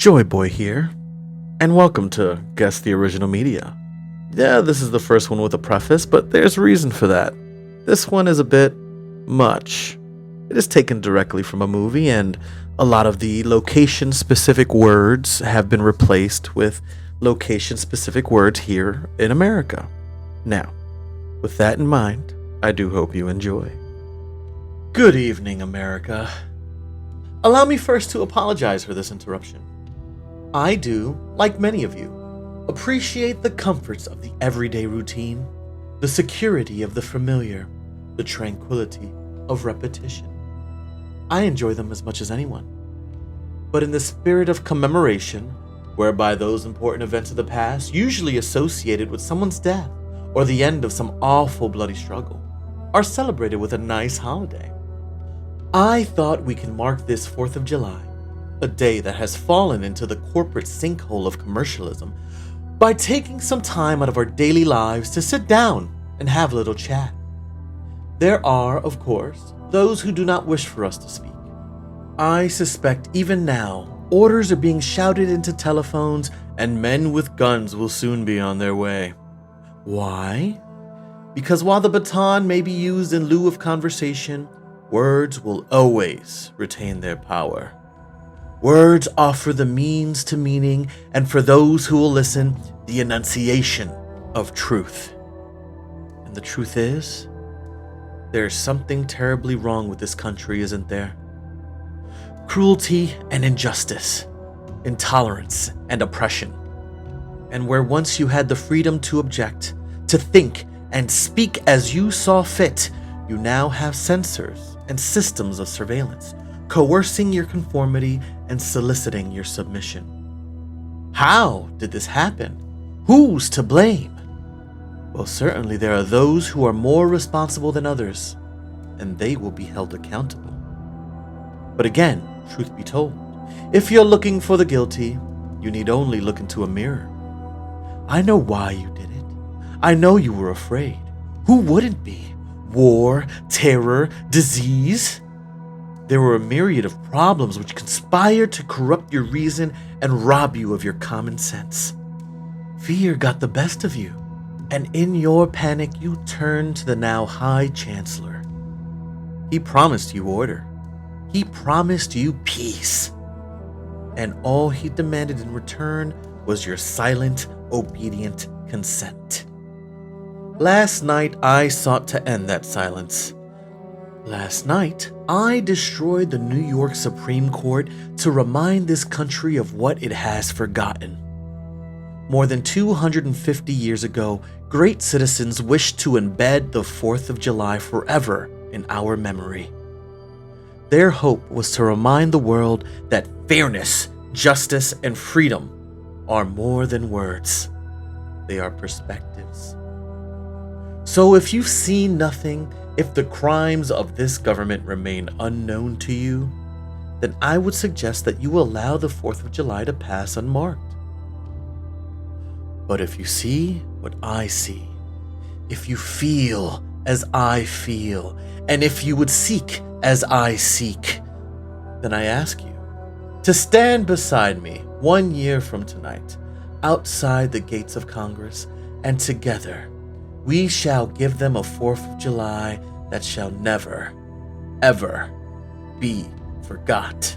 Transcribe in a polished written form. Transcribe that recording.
J0YB0Y here, and welcome to Guess the Original Media. Yeah, this is the first one with a preface, but there's reason for that. This one is a bit much. It is taken directly from a movie, and a lot of the location-specific words have been replaced with location-specific words here in America. Now, with that in mind, I do hope you enjoy. Good evening, America. Allow me first to apologize for this interruption. I do, like many of you, appreciate the comforts of the everyday routine, the security of the familiar, the tranquility of repetition. I enjoy them as much as anyone. But in the spirit of commemoration, whereby those important events of the past, usually associated with someone's death or the end of some awful bloody struggle, are celebrated with a nice holiday, I thought we can mark this 4th of July, a day that has fallen into the corporate sinkhole of commercialism, by taking some time out of our daily lives to sit down and have a little chat. There are, of course, those who do not wish for us to speak. I suspect even now, orders are being shouted into telephones and men with guns will soon be on their way. Why? Because while the baton may be used in lieu of conversation, words will always retain their power. Words offer the means to meaning, and for those who will listen, the enunciation of truth. And the truth is, there's something terribly wrong with this country, isn't there? Cruelty and injustice, intolerance and oppression. And where once you had the freedom to object, to think and speak as you saw fit, you now have censors and systems of surveillance, coercing your conformity and soliciting your submission. How did this happen? Who's to blame? Well, certainly there are those who are more responsible than others, and they will be held accountable. But again, truth be told, if you're looking for the guilty, you need only look into a mirror. I know why you did it. I know you were afraid. Who wouldn't be? War, terror, disease. There were a myriad of problems which conspired to corrupt your reason and rob you of your common sense. Fear got the best of you, and in your panic you turned to the now High Chancellor. He promised you order. He promised you peace. And all he demanded in return was your silent, obedient consent. Last night I sought to end that silence. Last night, I destroyed the New York Supreme Court to remind this country of what it has forgotten. More than 250 years ago, great citizens wished to embed the 4th of July forever in our memory. Their hope was to remind the world that fairness, justice, and freedom are more than words. They are perspectives. So if you've seen nothing, if the crimes of this government remain unknown to you, then I would suggest that you allow the 4th of July to pass unmarked. But if you see what I see, if you feel as I feel, and if you would seek as I seek, then I ask you to stand beside me 1 year from tonight, outside the gates of Congress, and together we shall give them a 4th of July that shall never, ever be forgot.